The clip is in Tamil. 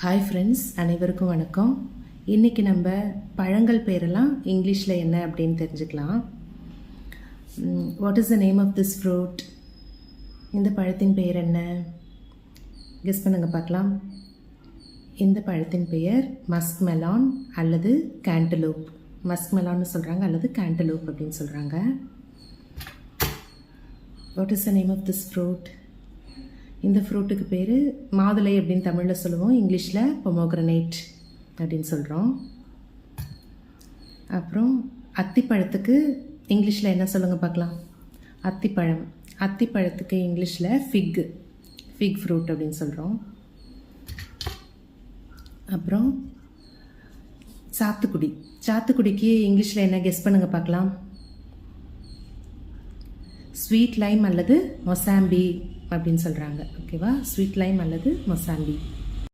ஹாய் ஃப்ரெண்ட்ஸ், அனைவருக்கும் வணக்கம். இன்றைக்கி நம்ம பழங்கள் பேரெல்லாம் இங்கிலீஷில் என்ன அப்படின்னு தெரிஞ்சுக்கலாம். What is the name of this fruit? இந்த பழத்தின் பெயர் என்ன? கெஸ் பண்ணுங்க பார்க்கலாம். இந்த பழத்தின் பெயர் மஸ்க் மெலான் அல்லது கேண்டலூப். மஸ்க் மெலான்னு சொல்கிறாங்க அல்லது கேண்டலூப் அப்படின்னு சொல்கிறாங்க. What is the name of this fruit? இந்த ஃப்ரூட்டுக்கு பேர் மாதுளை அப்படின்னு தமிழில் சொல்லுவோம், இங்கிலீஷில் பொமோக்ரனேட் அப்படின்னு சொல்கிறோம். அப்புறம் அத்திப்பழத்துக்கு இங்கிலீஷில் என்ன சொல்லுங்க பார்க்கலாம். அத்திப்பழம். அத்திப்பழத்துக்கு இங்கிலீஷில் ஃபிக் ஃப்ரூட் அப்படின்னு சொல்கிறோம். அப்புறம் சாத்துக்குடிக்கு இங்கிலீஷில் என்ன கெஸ் பண்ணுங்க பார்க்கலாம். ஸ்வீட் லைம் அல்லது மொசாம்பி அப்படின்னு சொல்கிறாங்க. ஓகேவா? ஸ்வீட் லைம் அல்லது மொசாம்பி.